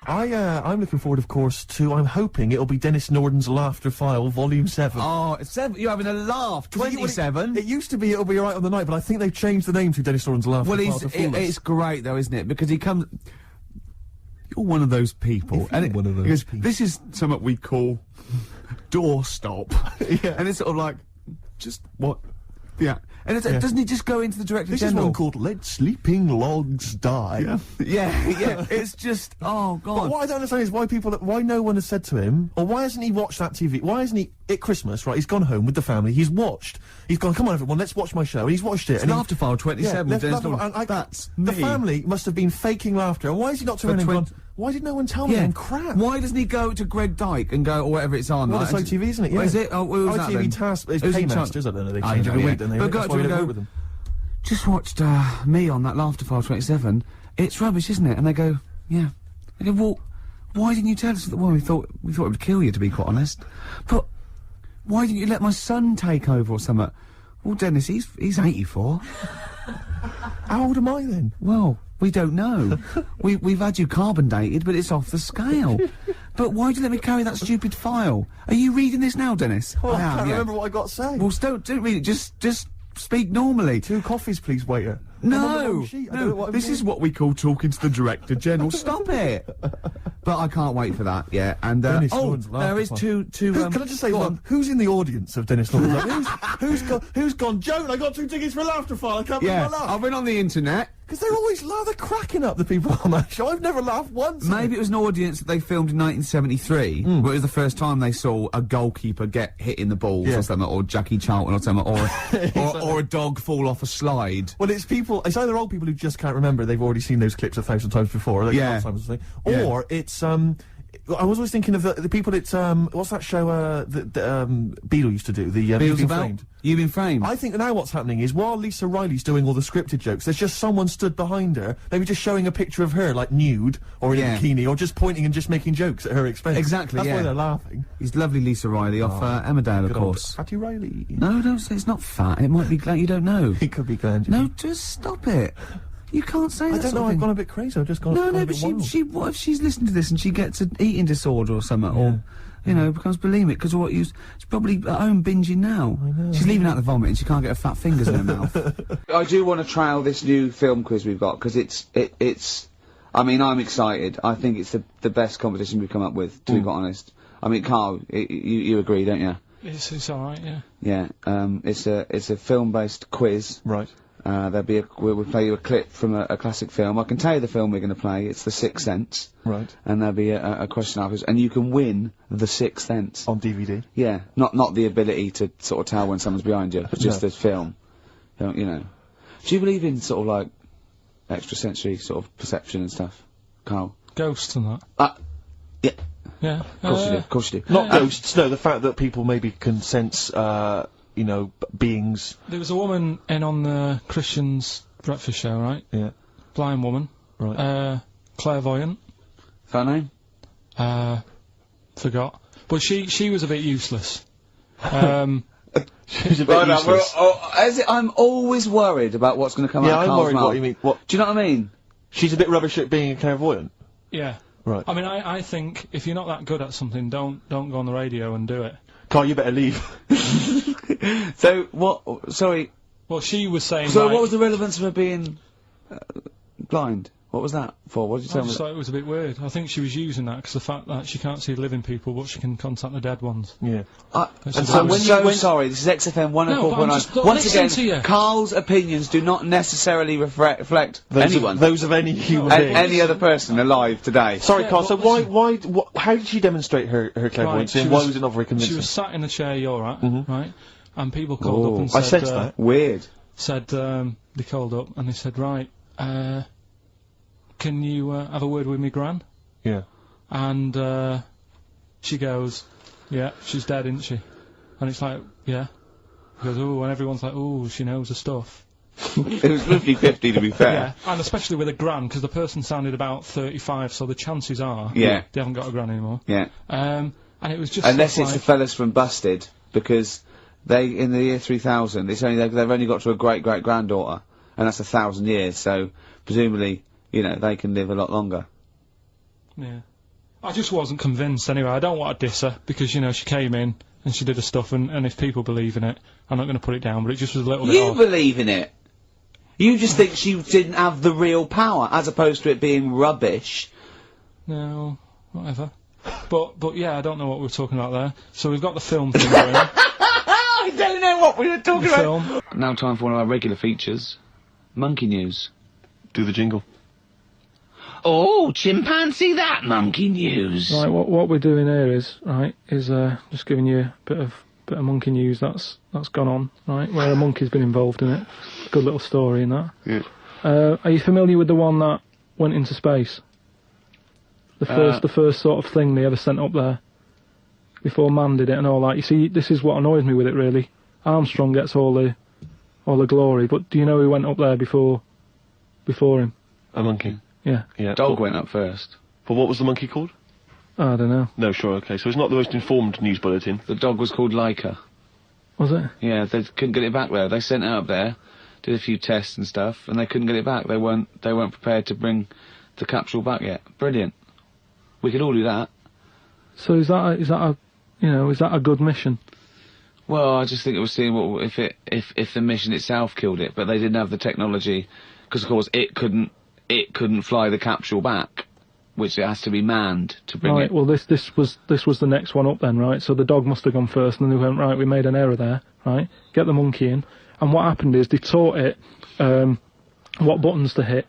I'm looking forward, of course, to, I'm hoping it'll be Dennis Norden's Laughter File, Volume 7. Oh, 7? You're having a laugh. 27? It used to be It'll Be Alright on the Night, but I think they've changed the name to Dennis Norden's Laughter File to Fool Us. It's great, though, isn't it? Because he comes... You're one of those people. One of those people. This is something we call doorstop. Yeah. And it's sort of like, just what... Yeah. And doesn't he just go into the Director General? This is one called Let Sleeping Logs Die. Yeah. It's just, oh, God. But what I don't understand is why no one has said to him, or why hasn't he watched that TV? Why hasn't he, at Christmas, right, he's gone home with the family, he's gone, come on everyone, let's watch my show, and he's watched it. It's and Laughter File 27 with Dennis Norton. That's me. The family must have been faking laughter, and why is he not turning and gone, why did no one tell me then? Crap. Why doesn't he go to Greg Dyke and go, or whatever it's on? Well, it's ITV, isn't it? Yeah. What is it? Oh, what was that then? ITV Task is Paymasters, I don't know, they change every week, don't they? But That's why we don't work with them. Just watched me on that Laughter File 27. It's rubbish, isn't it? And they go, yeah. I go, well, why didn't you tell us? Well, we thought it would kill you, to be quite honest. But why didn't you let my son take over or something? Well, Dennis, he's 84. How old am I then? Well, we don't know. We've had you carbon dated, but it's off the scale. But why'd you let me carry that stupid file? Are you reading this now, Dennis? Oh, I can't remember what I got to say. Well, don't read it. Just speak normally. 2 coffees, please, waiter. No, this is what we call talking to the Director General. Stop it! But I can't wait for that. Yeah, and there is two. Can I just say one? Who's in the audience of Dennis Norton? who's gone? Joan, I got 2 tickets for a Laughter File. I can't believe I laughed. I've been on the internet. Because they're always they're cracking up, the people on that show. I've never laughed once. Maybe it was an audience that they filmed in 1973, where it was the first time they saw a goalkeeper get hit in the balls or something, or Jackie Charlton or something, or a dog fall off a slide. Well, it's either old people who just can't remember, they've already seen those clips 1,000 times before, or or it's, I was always thinking of the people what's that show, Beadle used to do, You've Been Framed. You've Been Framed. I think now what's happening is, while Lisa Riley's doing all the scripted jokes, there's just someone stood behind her, maybe just showing a picture of her, like nude, or in a bikini, or just pointing and just making jokes at her expense. Exactly, That's why they're laughing. He's lovely Lisa Riley off Emmerdale, of course. Fatty Riley. No, don't say it's not fat. It might be gland. You don't know. It could be gland. No, just stop it. You can't say that. I don't know, I've gone a bit crazy, I've just gone No, a bit wild. but what if she's listening to this and she gets an eating disorder or something, or, you know, becomes bulimic, because she's probably at home binging now. I know. She's leaving out the vomit and she can't get her fat fingers in her mouth. I do want to trial this new film quiz we've got, because it's, I mean, I'm excited. I think it's the best competition we've come up with, to be quite honest. I mean, Karl, you agree, don't you? It's alright, yeah. Yeah, it's a film-based quiz. Right. We'll play you a clip from a classic film. I can tell you the film we're going to play. It's The Sixth Sense. Right. And there'll be a question afterwards, and you can win The Sixth Sense. On DVD? Yeah. Not the ability to sort of tell when someone's behind you, but just the film. You know. Do you believe in sort of like extrasensory sort of perception and stuff, Karl? Ghosts and that? Yeah. Yeah. Of course you do. Not ghosts, no, the fact that people maybe can sense, you know, beings. There was a woman in on the Christian's breakfast show, right? Yeah. Blind woman. Right. Clairvoyant. Is that her name? Forgot. But she was a bit useless. She's a bit useless. I'm always worried about what's going to come out of Karl's mouth. Yeah, I'm worried what you mean. What? Do you know what I mean? She's a bit rubbish at being a clairvoyant. Yeah. Right. I mean, I think if you're not that good at something, don't go on the radio and do it. Karl, you better leave. So, what, sorry. Well, she was saying, so what was the relevance of her being, blind? What was that for? What did you tell me? I just thought it was a bit weird. I think she was using that because the fact that she can't see living people, but she can contact the dead ones. Yeah. I'm so sorry, this is XFM 104.9. Once again, Karl's opinions do not necessarily reflect those of any human being. Any other person alive today. Sorry, Karl, so how did she demonstrate her clairvoyance, and why was it not very convincing? She was sat in the chair you're at, right? And people called up and said... I sensed that. Weird. They called up and they said, right, can you have a word with me gran? Yeah. And she goes, yeah, she's dead, isn't she? And it's like, yeah. He goes, ooh, and everyone's like, ooh, she knows her stuff. It was 50-50 to be fair. Yeah, and especially with a gran, because the person sounded about 35, so the chances are they haven't got a gran anymore. Yeah. And it was just unless it's the fellas from Busted, because they, in the year 3000, they've only got to a great-great-granddaughter, and that's 1,000 years, so presumably, you know, they can live a lot longer. Yeah. I just wasn't convinced anyway. I don't want to diss her because, you know, she came in and she did her stuff, and if people believe in it, I'm not going to put it down, but it just was a little bit You odd. believe in it? You just think she didn't have the real power, as opposed to it being rubbish. No, whatever. But yeah, I don't know what we were talking about there. So we've got the film thing going. I don't know what we were talking about. Film. Now time for one of our regular features. Monkey news. Do the jingle. Oh, chimpanzee that monkey news. Right, what we're doing here is just giving you a bit of monkey news that's gone on, right? Where a monkey's been involved in it. Good little story in that. Yeah. Are you familiar with the one that went into space? The first sort of thing they ever sent up there before man did it and all that. You see, this is what annoys me with it really. Armstrong gets all the glory, but do you know who went up there before him? A monkey. Yeah. Yeah. Dog went up first. But what was the monkey called? I don't know. No, sure, okay. So it's not the most informed news bulletin. The dog was called Laika. Was it? Yeah, they couldn't get it back there. They sent it up there, did a few tests and stuff, and they couldn't get it back. They weren't prepared to bring the capsule back yet. Brilliant. We could all do that. So is that a good mission? Well, I just think it was seeing what if the mission itself killed it, but they didn't have the technology, because of course it couldn't fly the capsule back, which it has to be manned to bring it. Right. Well, this was the next one up then, right? So the dog must have gone first, and then they went, right, we made an error there, right? Get the monkey in, and what happened is they taught it what buttons to hit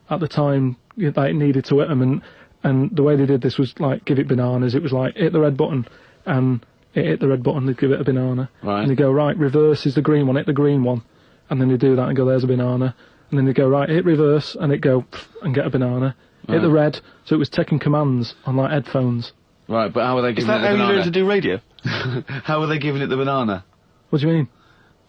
at the time that it needed to hit them, and the way they did this was like give it bananas. It was like hit the red button, and it hit the red button. They'd give it a banana, Right. and they go right. Reverse is the green one. Hit the green one, and then they do that and go there's a banana, and then they go right. Hit reverse, and it go and get a banana. Hit the red, so it was taking commands on like headphones. Right, but how were they Is giving that it how the you learn banana? to do radio? How were they giving it the banana? What do you mean?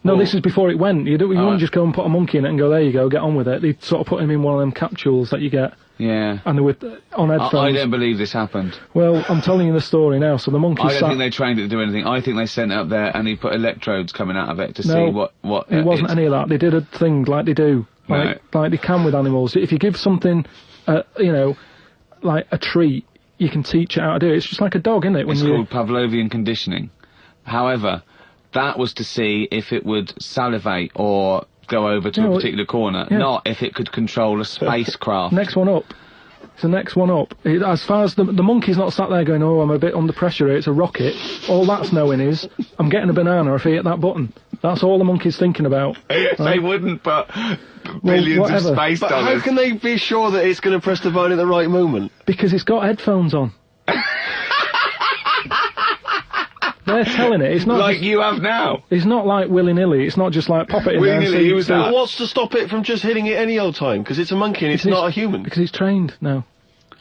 No, Well- this is before it went. You wouldn't Alright. just go and put a monkey in it and go, there you go, get on with it. They sort of put him in one of them capsules that you get, Yeah. and they were on headphones. I don't believe this happened. Well, I'm telling you the story now. So the monkey I don't sat... think they trained it to do anything. I think they sent it up there and he put electrodes coming out of it to No, see what. It wasn't any of that. They did a thing like they do, like they can with animals. If you give something, like a treat, you can teach it how to do it. It's just like a dog, isn't it? It's called Pavlovian conditioning. However, that was to see if it would salivate or go over to a particular corner, not if it could control a spacecraft. Next one up. It's the next one up. As far as the monkey's not sat there going, oh, I'm a bit under pressure here, it's a rocket. All that's knowing is, I'm getting a banana if I hit that button. That's all the monkey's thinking about. They wouldn't put billions of space But dollars. how can they be sure that it's going to press the button at the right moment? Because it's got headphones on. They're telling it. It's not like just, you have now. it's not like willy-nilly. It's not just like pop it in there and Willy-nilly, see. who was that? But what's to stop it from just hitting it any old time? Because it's a monkey and it's not a human. Because he's trained now.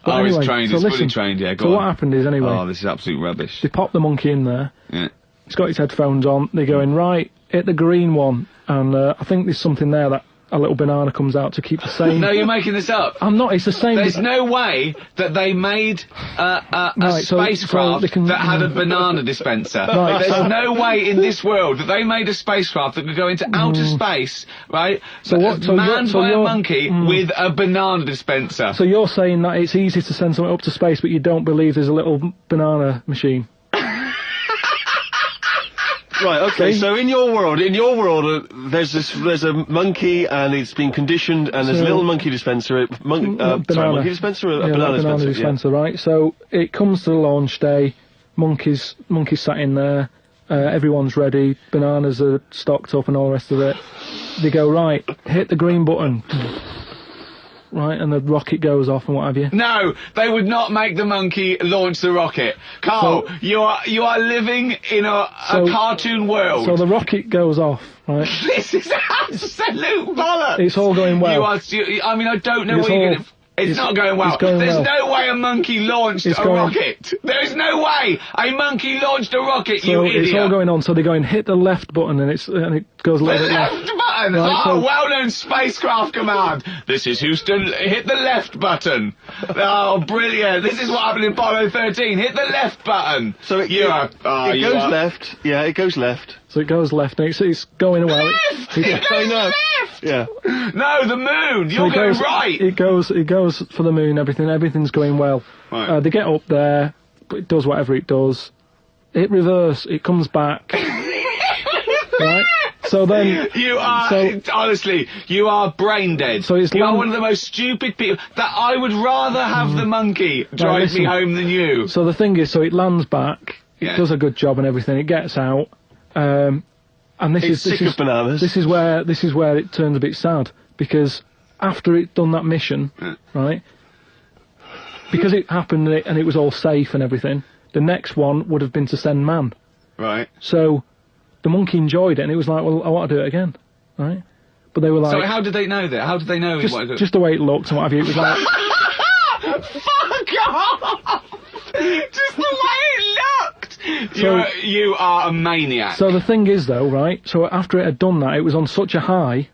But Oh, anyway, he's trained. so He's fully listen, trained. Yeah, go So on. what happened is, anyway, Oh, this is absolute rubbish. they pop the monkey in there. Yeah. He's got his headphones on. They go in, right, hit the green one. And I think there's something there that a little banana comes out to keep the same. No, you're making this up. I'm not. It's the same. There's no way that they made a Right, so spacecraft they can- that had a banana dispenser. Right, There's so- no way in this world that they made a spacecraft that could go into outer space, right? So what- so manned you're- by a you're- monkey with a banana dispenser. So you're saying that it's easy to send something up to space, but you don't believe there's a little banana machine? Right, okay, so in your world, there's a monkey and it's been conditioned and there's a So- little monkey dispenser, Banana. monkey dispenser or a banana dispenser? Right? So it comes to the launch day, monkeys sat in there, everyone's ready, bananas are stocked up and all the rest of it. They go, right, hit the green button. Right, and the rocket goes off and what have you. No, they would not make the monkey launch the rocket. Carl, So- you are living in a cartoon world. So the rocket goes off, right? This is absolute bollocks. It's all going well. I mean, I don't know It's what you're all- going to... It's not going well. it's going There's well. no way a monkey launched a It's going- rocket. There's no way a monkey launched a rocket, you So idiot. it's all going on. So they go and hit the left button, and it goes a The little bit left left. button! Right, Oh, so- well-known spacecraft command. This is Houston, hit the left button. Oh, brilliant. This is what happened in Apollo 13. Hit the left button. So it you goes are- left. Yeah, it goes left. So it goes left, and it's going well. Left! It I goes know. left! Yeah. No, the moon! So You're it going goes, right! It goes for the moon. Everything's going well. Right. They get up there, it does whatever it does. It reverse. It comes back. Right. So then You are honestly, you are brain dead. So it's you are land- one of the most stupid people. That I would rather have the monkey drive me listen. home than you. So the thing is, so it lands back. Yeah. It does a good job and everything. It gets out. And It's sick of bananas. This is where it turns a bit sad, because after it done that mission, right? Because it happened and it was all safe and everything. The next one would have been to send man. Right. So the monkey enjoyed it, and it was like, well, I want to do it again, right? But they were like, So how did they know that? How did they know he wanted to? just the way it looked and what have you. It was like, Fuck off! Just the way it looked. You are a maniac. so the thing is though, right? So after it had done that, it was on such a high,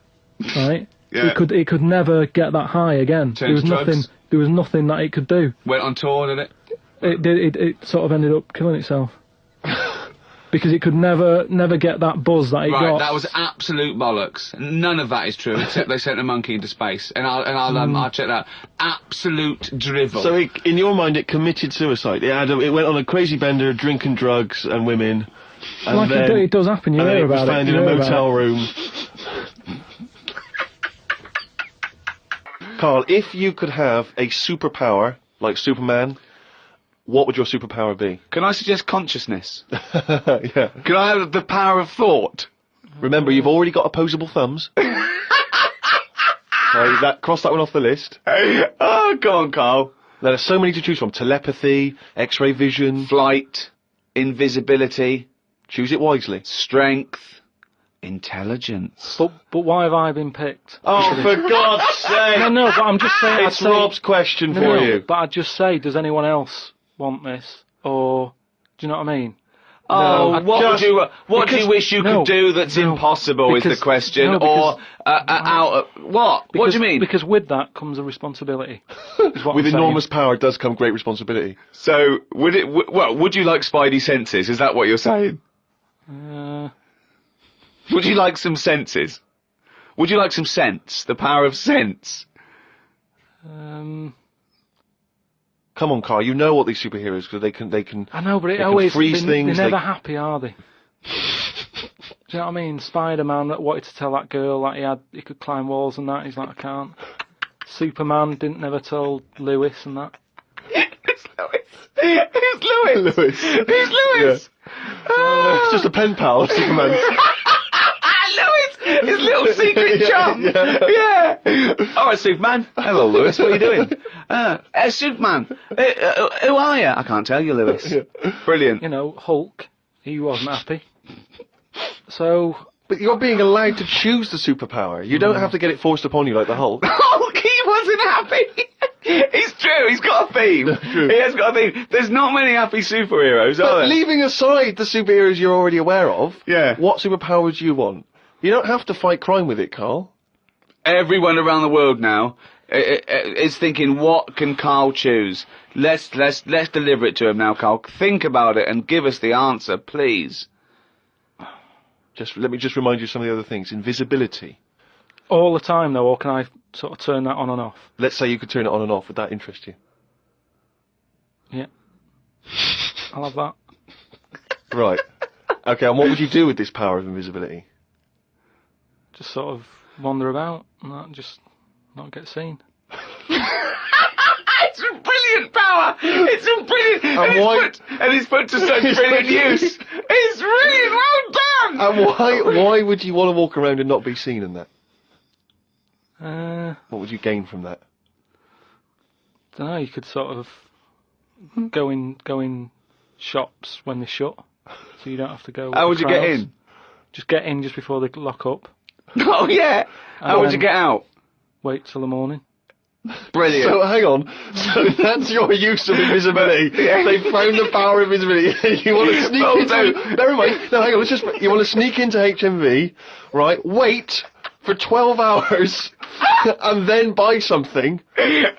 right? Yeah. It could never get that high again. Turn to drugs. There was nothing that it could do. Went on tour, did it? It sort of ended up killing itself. Because it could never get that buzz that it Right, got. that was absolute bollocks. None of that is true, except they sent a monkey into space, and I'll check that. Absolute drivel. So in your mind, it committed suicide. It went on a crazy bender, drinking drugs and women. And like then, it does happen. You and then hear it was about found it. in You a hear about motel it. room. Karl, if you could have a superpower like Superman, what would your superpower be? Can I suggest consciousness? Yeah. Can I have the power of thought? Remember, you've already got opposable thumbs. So cross that one off the list. Oh, go on, Karl. There are so many to choose from. Telepathy, X-ray vision. Flight, invisibility, Choose it wisely. strength, intelligence. But why have I been picked? Oh, for God's sake! No, but I'm just saying. It's Rob's question for No, you. but I'd just say, does anyone else want this? Or, do you know what I mean? Oh, No, what do you wish you no, could do that's no, impossible is because- the question, no, or because- out of, what? What do you mean? Because with that comes a responsibility. is what With I'm enormous power does come great responsibility. So, would you like spidey senses? Is that what you're saying? saying. Would you like some senses? Would you like some sense? The power of sense? Come on, Karl. You know what these superheroes because they can. I know, but They it can always freeze things, They're never they- happy, are they? Do you know what I mean? Spider-Man that wanted to tell that girl that he could climb walls and that. He's like, I can't. Superman didn't never tell Lewis and that. It's Lewis. Who's Lewis? Lewis. Who's Lewis? It's just a pen pal of Superman. Lewis, his little secret chum. Yeah. All right, Superman. Hello, Lewis. What are you doing? Superman. Who are you? I can't tell you, Lewis. Brilliant. You know, Hulk. He wasn't happy. So But you're being allowed to choose the superpower. You don't have to get it forced upon you like the Hulk. Hulk, he wasn't happy. It's true. He's got a theme. True. He has got a theme. There's not many happy superheroes, are But there? leaving aside the superheroes you're already aware of, Yeah. what superpower do you want? You don't have to fight crime with it, Karl. Everyone around the world now is thinking, what can Karl choose? Let's deliver it to him now, Karl. Think about it and give us the answer, please. Let me just remind you of some of the other things. Invisibility. all the time though, or can I sort of turn that on and off? Let's say you could turn it on and off. Would that interest you? Yeah. I'll have that. Right. Okay, and what would you do with this power of invisibility? Just sort of wander about and that, just not get seen. It's a brilliant power! It's a brilliant... And it's put to such brilliant use! It's brilliant! Well done! And why would you want to walk around and not be seen in that? What would you gain from that? Don't know, you could sort of go in shops when they shut, so you don't have to go. How would you get crowds. in? Just get in just before they lock up. Oh, yeah! How would you get out? Wait till the morning. Brilliant. So hang on. So that's your use of invisibility. They found the power of invisibility. You want to sneak into... Never mind. No, hang on. You want to sneak into HMV, right? Wait for 12 hours and then buy something.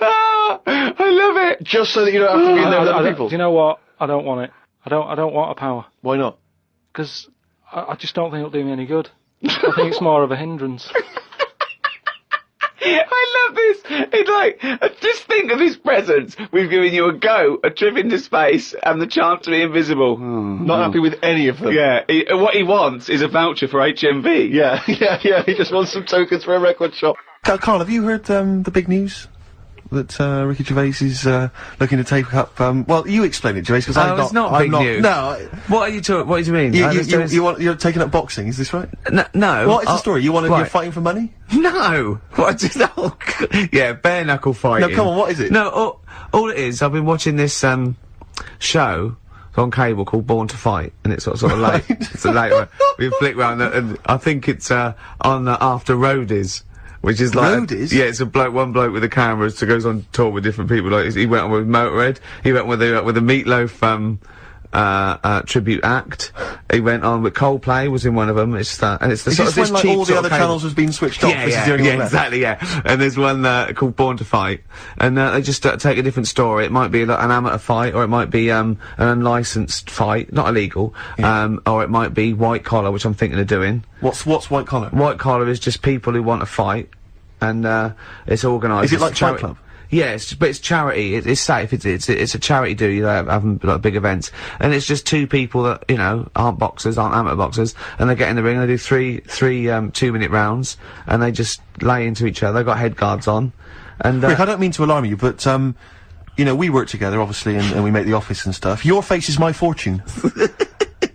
Ah, I love it. Just so that you don't have to be in there with other people. Do you know what? I don't want it. I don't want a power. Why not? Because I just don't think it'll do me any good. I think it's more of a hindrance. I I love this. It's like, just think of his presents. We've given you a goat, a trip into space, and the chance to be invisible. Not happy with any of them. Yeah, what he wants is a voucher for HMV. Yeah. He just wants some tokens for a record shop. Carl, have you heard the big news? That Ricky Gervais is looking to take up. Well, you explain it, Gervais, because it's not big news. No. What do you mean? You're taking up boxing, is this right? No. What is the story? You're fighting for money? No. What? Yeah, bare knuckle fighting. No, come on. What is it? No, all it is. I've been watching this show on cable called Born to Fight, and it's sort of late. It's a late one. We flick round, and I think it's on After Roadies. Which is like, yeah, it's one bloke with a camera who goes on tour with different people. Like he went on with Motorhead, he went with a Meatloaf tribute act. He went on with Coldplay was in one of them. It's that, and it's the is sort of this this when, cheap all the other channels has been switched off. Yeah, this is the only one left. Exactly, yeah. And there's one called Born to Fight, and they just take a different story. It might be like an amateur fight, or it might be an unlicensed fight, not illegal, or it might be white collar, which I'm thinking of doing. What's white collar? White collar is just people who want to fight, and it's organised. Is it like Fight Club? Yes, but it's charity. It's safe. It's a charity do. You know, having like big events, and it's just two people that aren't boxers, aren't amateur boxers, and they get in the ring. And they do three 2-minute rounds, and they just lay into each other. They've got head guards on, and Rick, I don't mean to alarm you, but we work together obviously, and we make the office and stuff. Your face is my fortune.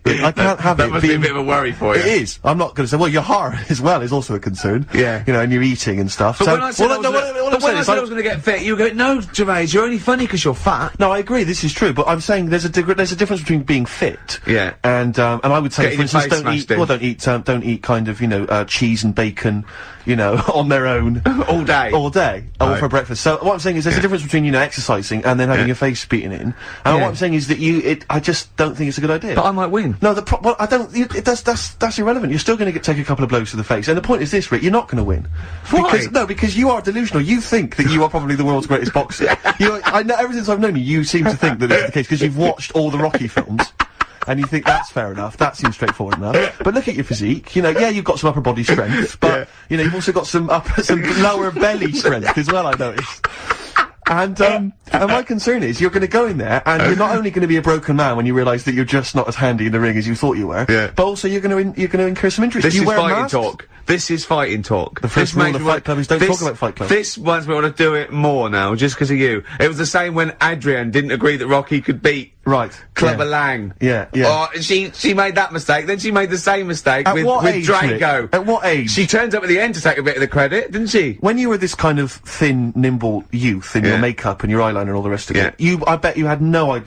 I can't have that it must be a bit of a worry for you. It is. I'm not going to say. Well, your heart as well is also a concern. Yeah. And you're eating and stuff. But so, when I said I was going to get fit, you go, no, Gervais, you're only funny because you're fat. No, I agree. This is true, but I'm saying there's a difference between being fit. Yeah. And I would say, for instance, don't eat kind of cheese and bacon, on their own all day. Or for breakfast. So what I'm saying is there's a difference between exercising and then having your face beaten in. And what I'm saying is that I just don't think it's a good idea. But I might win. No, I don't. That's irrelevant. You're still going to take a couple of blows to the face. And the point is this, Rick: you're not going to win. Why? Because you are delusional. You think that you are probably the world's greatest boxer. I know. Ever since I've known you, you seem to think that it's the case because you've watched all the Rocky films. And you think that's fair enough, that seems straightforward enough. But look at your physique, you've got some upper body strength, but, you've also got some lower belly strength as well, I noticed. And my concern is you're gonna go in there, and you're not only gonna be a broken man when you realise that you're just not as handy in the ring as you thought you were, but also you're gonna incur some injuries. This is fighting talk. This is fighting talk. The first rule of Fight Club is don't talk about Fight Club. This one's me want to do it more now, just because of you. It was the same when Adrian didn't agree that Rocky could beat Clubber Lang. Yeah. Oh, she made that mistake, then she made the same mistake with Drago. Nick? At what age? She turns up at the end to take a bit of the credit, didn't she? When you were this kind of thin, nimble youth in your makeup and your eyeliner and all the rest of it, I bet you had no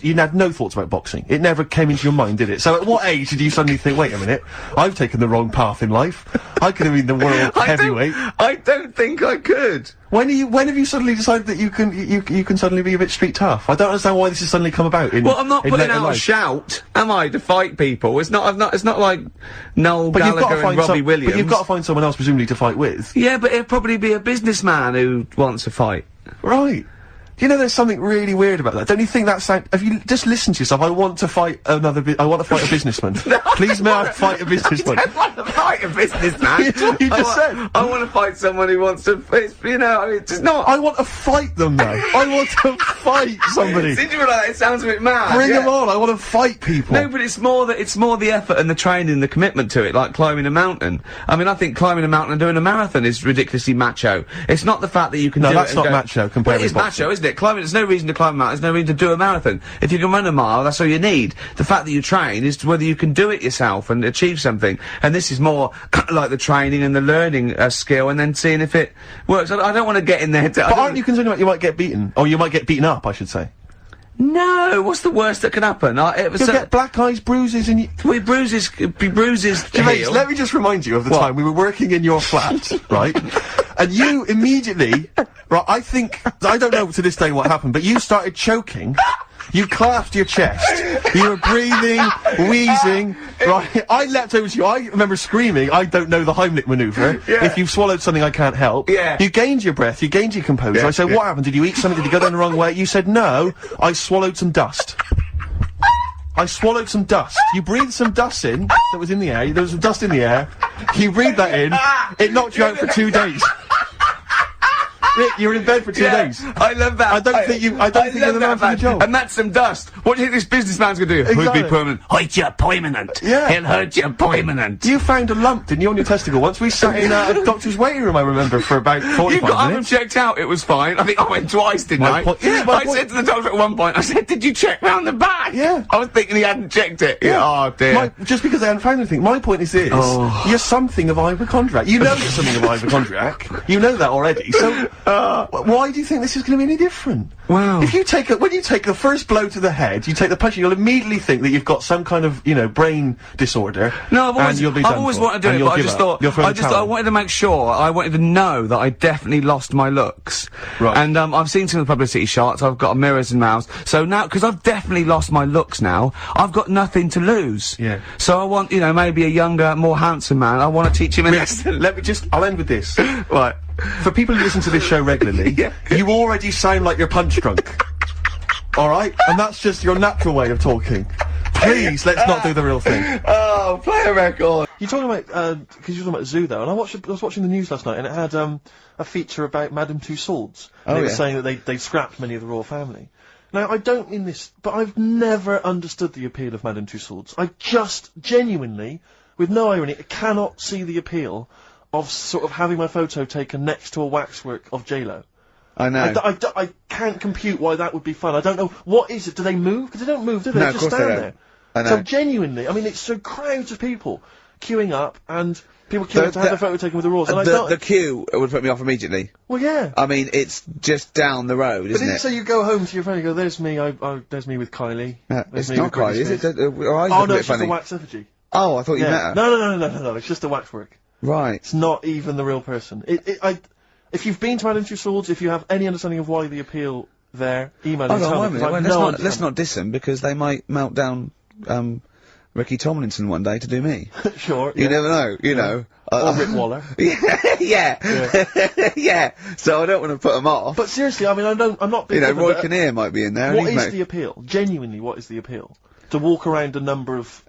thoughts about boxing. It never came into your mind, did it? So at what age did you suddenly think, wait a minute, I've taken the wrong path in life. I could have been the world heavyweight. I don't think I could. When have you suddenly decided that you can suddenly be a bit street tough? I don't understand why this has suddenly come about in. Well, I'm not putting out a shout, am I, to fight people? It's not like Noel Gallagher and Robbie Williams. But you've got to find someone else presumably to fight with. Yeah, but it'd probably be a businessman who wants to fight. Right. There's something really weird about that. Don't you think that have you just listened to yourself? I want to fight I want to fight a businessman. Please may I fight a businessman? I don't want to fight a businessman. It's what you just said. I want to fight someone who wants to, it's not. I want to fight them though. I want to fight somebody. Since you were like that, it sounds a bit mad. Bring them on, I want to fight people. No, but it's more the effort and the training and the commitment to it, like climbing a mountain. I mean, I think climbing a mountain and doing a marathon is ridiculously macho. It's not the fact that you can do it. No, that's not macho compared with boxing. Macho, isn't it? There's no reason to climb a mountain, there's no reason to do a marathon. If you can run a mile, that's all you need. The fact that you train is whether you can do it yourself and achieve something. And this is more like the training and the learning skill and then seeing if it works. I don't want to get in there to... But aren't you concerned about you might get beaten? Or you might get beaten up, I should say. No, what's the worst that can happen? You'll get black eyes, bruises, and bruises. Gervais, let me just remind you of the time we were working in your flat, right? And you immediately, right, I don't know to this day what happened, but you started choking. You clasped your chest. You were breathing, wheezing. Right, I leapt over to you. I remember screaming, I don't know the Heimlich manoeuvre. If you've swallowed something I can't help. You gained your breath, you gained your composure. I said, what happened? Did you eat something? Did you go down the wrong way? You said, no, I swallowed some dust. I swallowed some dust. You breathed some dust in that was in the air. There was some dust in the air. You breathed that in. It knocked you out for 2 days. Rick, you were in bed for 2 days. I love that. I don't think you're the man for the job. And that's some dust. What do you think this businessman's gonna do? Exactly. He'll be permanent. Hurt you permanent. Yeah. He'll hurt you permanent. You found a lump, didn't you, on your testicle once? We sat in a doctor's waiting room, I remember, for about 45 You got up and minutes. checked out, it was fine. I think I went twice, didn't My I? point- yeah, my I point- said to the doctor at one point, I said, did you check round the back? Yeah. I was thinking he hadn't checked it. Yeah. Oh, dear. Just because I hadn't found anything. My point is this. You're something of hypochondriac. You know you're something of hypochondriac. You know that already. So, why do you think this is going to be any different? Wow. If you take when you take the first blow to the head, you take the punch, you'll immediately think that you've got some kind of, brain disorder. No, and you'll be I've done always for, wanted to do and it, you'll but I give just up. thought, You'll throw the towel I in. wanted to make sure, I wanted to know that I definitely lost my looks. Right. And, I've seen some of the publicity shots, I've got mirrors and mouths, so now, because I've definitely lost my looks now, I've got nothing to lose. Yeah. So I want, maybe a younger, more handsome man, I want to teach him a lesson. I'll end with this. Right. For people who listen to this show regularly, Yeah. you already sound like you're punch drunk. Alright? And that's just your natural way of talking. Please, let's not do the real thing. Oh, play a record. You're talking about, because you're talking about Zoo though, and I was watching the news last night, and it had, a feature about Madame Tussauds. And it was saying that they scrapped many of the royal family. Now, I don't mean this, but I've never understood the appeal of Madame Tussauds. I just, genuinely, with no irony, cannot see the appeal of sort of having my photo taken next to a waxwork of J-Lo. I know. I can't compute why that would be fun. I don't know. What is it? Do they move? Because they don't move, do they? No, They of just course they stand don't. there. I know. So genuinely, I mean, it's so crowds of people queuing up, and people queuing to have their photo taken with the royals, and I don't... The queue would put me off immediately. Well, yeah. I mean, it's just down the road, But isn't didn't it? say you go home to your friend and go, there's me, there's me with Kylie. It's There's me not with Britney Kylie, is it? Spears." Her eyes Oh look no, a bit it's just a funny. wax effigy. Oh, I thought you met Yeah. her. No, it's just a waxwork. Right. It's not even the real person. If you've been to Madame Tussauds, if you have any understanding of why the appeal there, email and Hold tell on, me, wait a 'cause minute. I've no Let's understanding. not diss them, because they might melt down, Ricky Tomlinson one day to do me. Sure, You yeah. never know, you know. Or Rick Waller. Yeah. Yeah. So I don't want to put them off. But seriously, I mean, I'm not being Roy flippant, Kinnear might be in there. but and what he's is the appeal? Genuinely, what is the appeal? To walk around a number of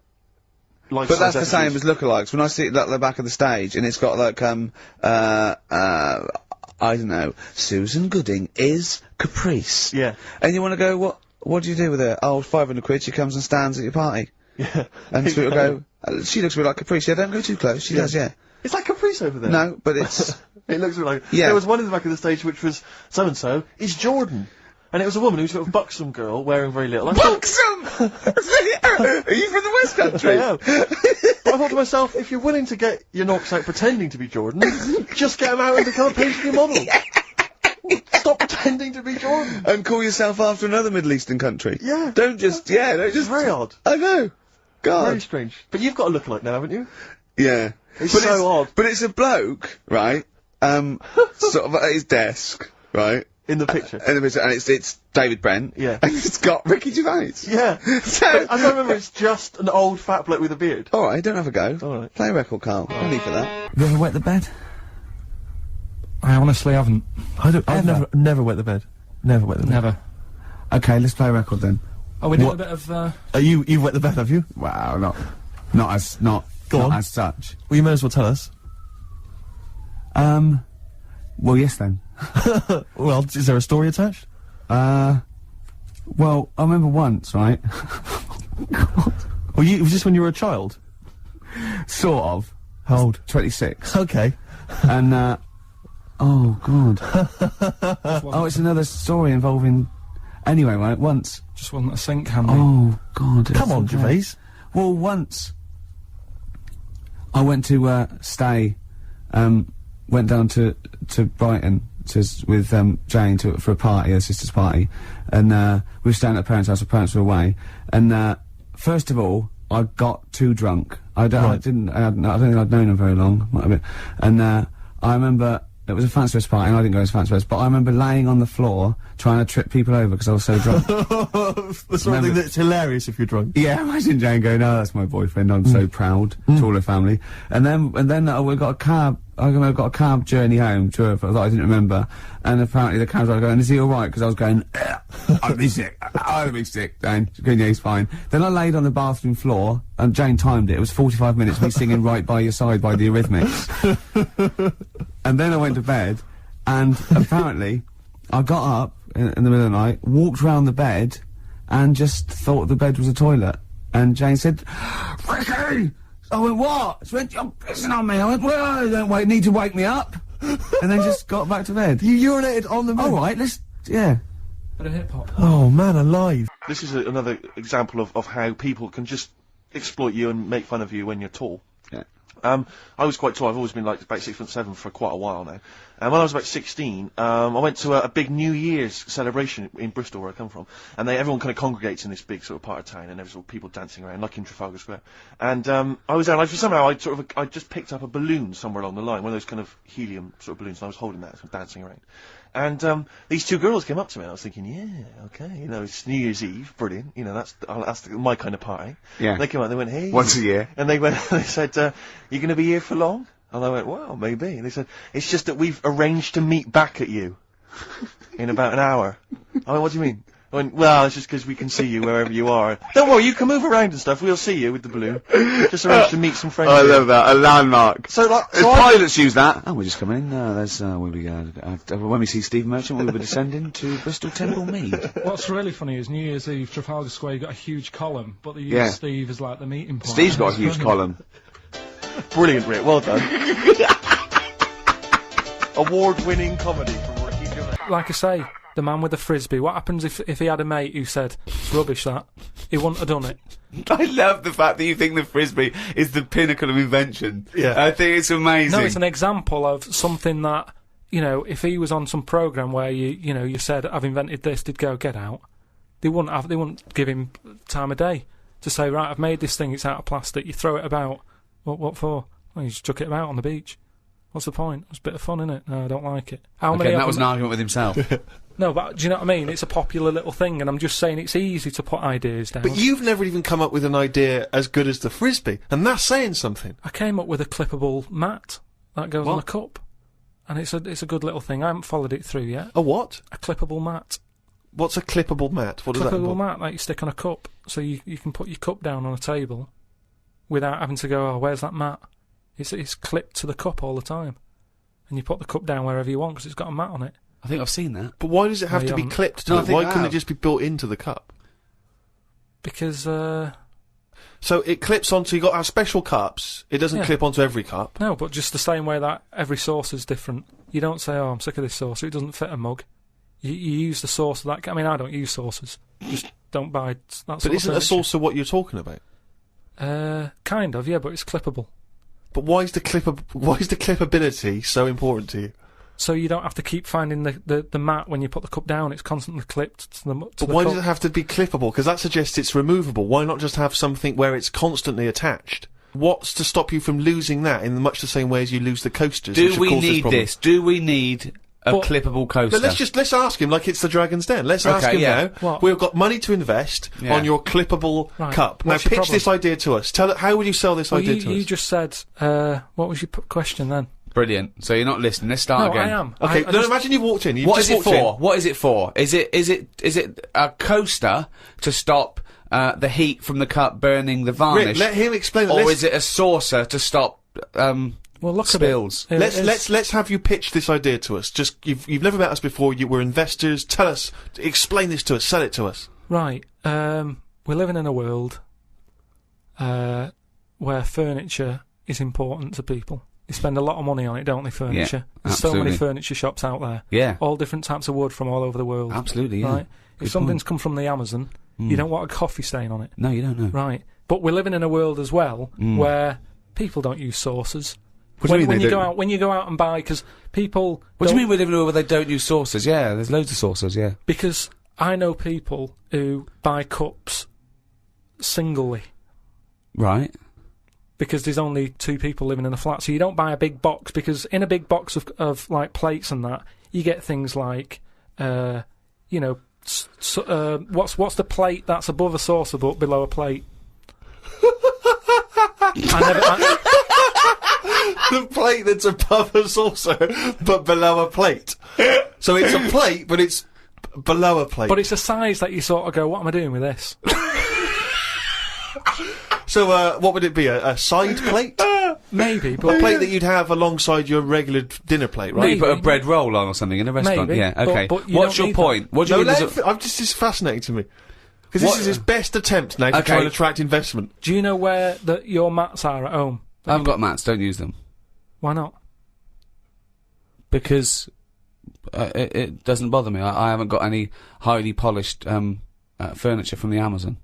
But that's the same as lookalikes. When I see it at the back of the stage, and it's got like, I don't know, Susan Gooding is Caprice. Yeah. And you want to go, what do you do with her? Oh, 500 quid, she comes and stands at your party. Yeah. And so it'll go, she looks a bit like Caprice. Yeah, don't go too close. She does, yeah. It's like Caprice over there. No, but it's... It looks like... Yeah. There was one in the back of the stage which was, so-and-so is Jordan. And it was a woman who's sort of buxom girl, wearing very little. I thought, Buxom! Are you from the West Country? I am. But I thought to myself, if you're willing to get your knocks out pretending to be Jordan, just get them out and become a pastry model. Stop pretending to be Jordan. And call yourself after another Middle Eastern country. Yeah. Don't just... It's very odd. I know. God. Very strange. But you've got a lookalike now, haven't you? Yeah. It's But so odd. But it's a bloke, right? Sort of at his desk, right? In the picture. In the picture, and it's David Brent. Yeah. And it's got Ricky Gervais. Yeah. So... I don't remember, it's just an old fat bloke with a beard. Alright, don't have a go. Alright. Play a record, Karl. No need for that. Have you ever wet the bed? I honestly haven't. I've never wet the bed. Never wet the bed. Never. Okay, let's play a record then. Oh, we did What? a bit of, You've wet the bed, have you? Wow, not as such. Well, you may as well tell us. Well, yes then. Well, is there a story attached? Well, I remember once, right? Well, was this when you were a child? Sort of. How old? 26. Okay. And, oh god. Oh, it's another story involving... Anyway, right, once... just wasn't a sink handy. Oh, god. Come on, okay. Gervais. Well, once... I went to, stay, went down to Brighton with, Jane for a party, her sister's party, and, we were staying at her parents' house, her parents were away, and, first of all, I got too drunk. I don't think I'd known her very long, might have been, and, I remember, it was a fancy dress party, and I didn't go as fancy dress, but I remember laying on the floor, trying to trip people over because I was so drunk. The sort of thing that's hilarious if you're drunk. Yeah, imagine Jane going, "No, that's my boyfriend. I'm so proud to all her family." And then we got a cab. I got a cab journey home to her that I didn't remember. And apparently the cab driver going, "Is he all right?" Because I was going, "I'll be sick. I'll be sick." Jane, yeah, he's fine. Then I laid on the bathroom floor, and Jane timed it. It was 45 minutes. Me singing "Right by Your Side" by the Eurythmics. And then I went to bed. And apparently, I got up in the middle of the night, walked round the bed, and just thought the bed was a toilet. And Jane said, "Ricky!" I went, "What?" She went, "You're pissing on me." I went, "Well, you don't need to wake me up." And then just got back to bed. You urinated on the bed? Alright, yeah. Bit of hip hop. Oh, man alive. This is another example of how people can just exploit you and make fun of you when you're tall. Yeah. I was quite tall. I've always been like about 6'7" for quite a while now. And when I was about 16, I went to a big New Year's celebration in Bristol, where I come from. And everyone kind of congregates in this big sort of part of town, and there's all people dancing around, like in Trafalgar Square. And I was there, and somehow I just picked up a balloon somewhere along the line, one of those kind of helium sort of balloons, and I was holding that, sort of dancing around. And these two girls came up to me, and I was thinking, yeah, okay, you know, it's New Year's Eve, brilliant, you know, that's my kind of party. Yeah. They came up, they went, "Hey." Once a year. And they said, "You gonna be here for long?" And I went, "Well, maybe." And they said, "It's just that we've arranged to meet back at you in about an hour." I went, "What do you mean?" I went, "Well, it's just because we can see you wherever you are. Don't worry, you can move around and stuff. We'll see you with the balloon. Just arranged to meet some friends." I love that. A landmark. So, like, pilots use that. Oh, we're just coming in. There's, when we see Steve Merchant, we'll be descending to Bristol Temple Mead. What's really funny is New Year's Eve, Trafalgar Square, you got a huge column, but they use Steve as like the meeting point. Steve's got a huge column. Brilliant, Rick. Well done. Award-winning comedy from Ricky Gervais. Like I say, the man with the frisbee. What happens if he had a mate who said, "It's rubbish that"? He wouldn't have done it. I love the fact that you think the frisbee is the pinnacle of invention. Yeah. I think it's amazing. No, it's an example of something that, you know, if he was on some programme where you said, "I've invented this," they'd go, "Get out." They wouldn't give him time of day to say, "Right, I've made this thing, it's out of plastic." You throw it about. What for? Well, you just chuck it about on the beach. What's the point? It's a bit of fun, isn't it? No, I don't like it. That was an argument with himself. No, but do you know what I mean? It's a popular little thing, and I'm just saying it's easy to put ideas down. But you've never even come up with an idea as good as the frisbee, and that's saying something. I came up with a clippable mat that goes on a cup, and it's a good little thing. I haven't followed it through yet. A what? A clippable mat. What's a clippable mat? What does that involve? Clippable mat, like you stick on a cup, so you can put your cup down on a table without having to go, "Oh, where's that mat?" It's clipped to the cup all the time, and you put the cup down wherever you want because it's got a mat on it. I think I've seen that. But why does it have to be clipped to it? Why couldn't it just be built into the cup? Because, So it clips onto, you got our special cups, it doesn't clip onto every cup? No, but just the same way that every sauce is different. You don't say, "Oh, I'm sick of this sauce," it doesn't fit a mug. You use the sauce of that. I mean, I don't use sauces. Just don't buy that sort of But isn't a furniture. saucer what you're talking about? Kind of, yeah, but it's clippable. But why is the clippability so important to you? So you don't have to keep finding the mat when you put the cup down. It's constantly clipped to the cup. But why does it have to be clippable? Because that suggests it's removable. Why not just have something where it's constantly attached? What's to stop you from losing that in much the same way as you lose the coasters? Do we need this? Do we need a clippable coaster? But let's ask him like it's the Dragon's Den. Let's ask him now. What? We've got money to invest on your clippable cup. Now What's your pitch problem? this idea to us. How would you sell this idea to us? You just said, what was your question then? Brilliant. So you're not listening. Let's start again. I am. Okay, imagine you've walked in. What is it for? What is it for? Is it a coaster to stop the heat from the cup burning the varnish? Rick, let him explain it. Or is it a saucer to stop Well, look spills? at it. Let's have you pitch this idea to us. Just you've never met us before. We're investors. Tell us, explain this to us. Sell it to us. Right. We're living in a world where furniture is important to people. They spend a lot of money on it, don't they? Furniture. There's so many furniture shops out there. Yeah. All different types of wood from all over the world. Absolutely. Yeah. Right. If something's come from the Amazon, you don't want a coffee stain on it. No, you don't know. Right. But we're living in a world as well where people don't use saucers. What do you mean when they you don't? when you go out and buy, because people. What do you mean we live in a world where they don't use saucers? Yeah, there's loads of saucers. Yeah. Because I know people who buy cups singly. Right. Because there's only 2 people living in a flat, so you don't buy a big box, because in a big box of like plates and that, you get things like, what's the plate that's above a saucer but below a plate? The plate that's above a saucer but below a plate. So it's a plate, but it's below a plate. But it's a size that you sort of go, what am I doing with this? So, what would it be? A side plate? Maybe, but A plate that you'd have alongside your regular dinner plate, right? Maybe you put a bread roll on or something in a restaurant. Maybe, Yeah, okay. but you What's don't your need point? What do you No, mean? there's a- this is fascinating to me. Because this What- is his best attempt now to try Okay. and attract investment. do you know where your mats are at home? I haven't got mats. Don't use them Why not? because it doesn't bother me. I haven't got any highly polished furniture from the Amazon.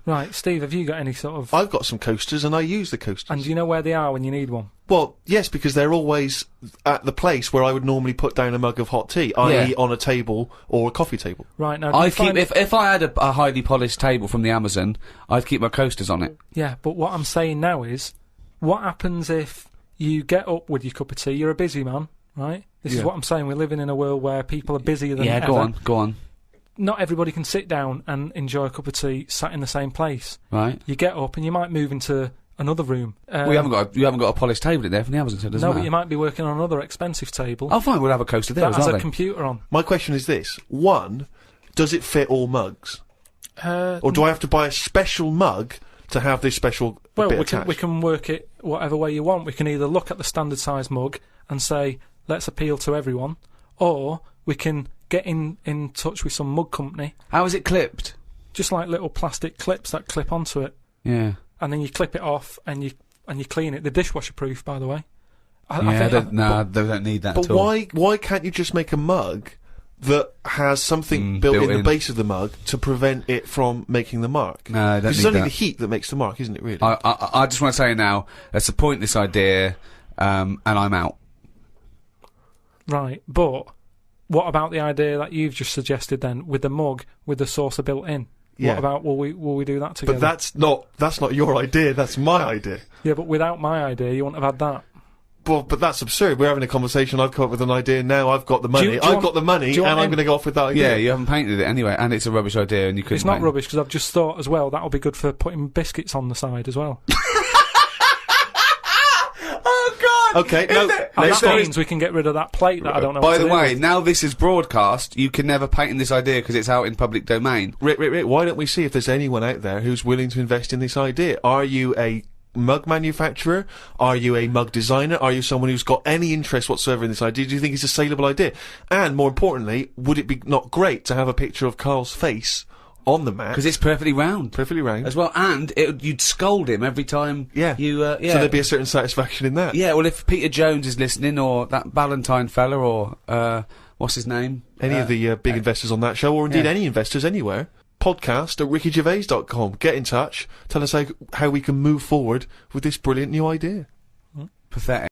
Right, Steve, have you got any sort of... I've got some coasters and I use the coasters. And do you know where they are when you need one? Well, yes, because they're always at the place where I would normally put down a mug of hot tea, i.e. Yeah. on a table or a coffee table. Right, now, do I you keep find... if I had a highly polished table from the Amazon, I'd keep my coasters on it. Yeah, but what I'm saying now is, what happens if you get up with your cup of tea, you're a busy man, right? This is Yeah. what I'm saying, we're living in a world where people are busier than ever. Go on. Not everybody can sit down and enjoy a cup of tea sat in the same place. Right. You get up and you might move into another room. You haven't got a polished table in there from the Amazon, so it doesn't No, matter. but you might be working on another expensive table Oh, fine. We'll have a coaster there that as has well. a then. computer on. My question is this. One, does it fit all mugs? Or do I have to buy a special mug to have this special Well, bit we attached? can work it whatever way you want. We can either look at the standard size mug and say, let's appeal to everyone, or we can get in touch with some mug company, How is it clipped? just like little plastic clips that clip onto it, Yeah. and then you clip it off and you clean it. They're dishwasher proof, by the way. They don't need that But at all. why can't you just make a mug that has something built built in the in. base of the mug to prevent it from making the mark? No, I don't Because it's need only that. the heat that makes the mark, isn't it, really? I just want to say now, that's a pointless idea, and I'm out. Right, but what about the idea that you've just suggested then, with the mug with the saucer built in? Yeah. What about will we do that together? But that's not your idea, that's my idea. Yeah, but without my idea, you wouldn't have had that. Well, but that's absurd. We're having a conversation, I've come up with an idea, now I've got the money. do you I've want- got the money, do you and want I'm him- going to go off with that idea. Yeah, you haven't painted it anyway, and it's a rubbish idea, and you couldn't It's not paint it. rubbish, because I've just thought as well, that'll be good for putting biscuits on the side as well. Oh, God! Okay, If no, there- And if that there means is- we can get rid of that plate that I don't know By what the to do way, with. now this is broadcast, you can never patent this idea because it's out in public domain. Rick, why don't we see if there's anyone out there who's willing to invest in this idea? Are you a mug manufacturer? Are you a mug designer? Are you someone who's got any interest whatsoever in this idea? Do you think it's a saleable idea? And more importantly, would it be not great to have a picture of Karl's face on the mat? Because it's perfectly round. Perfectly round. As well, and you'd scold him every time Yeah. you, So there'd be a certain satisfaction in that. Yeah, well, if Peter Jones is listening, or that Ballantyne fella, or, what's his name? Any of the big investors on that show, or indeed yeah. any investors anywhere, podcast@rickygervais.com. Get in touch. Tell us how we can move forward with this brilliant new idea. Pathetic.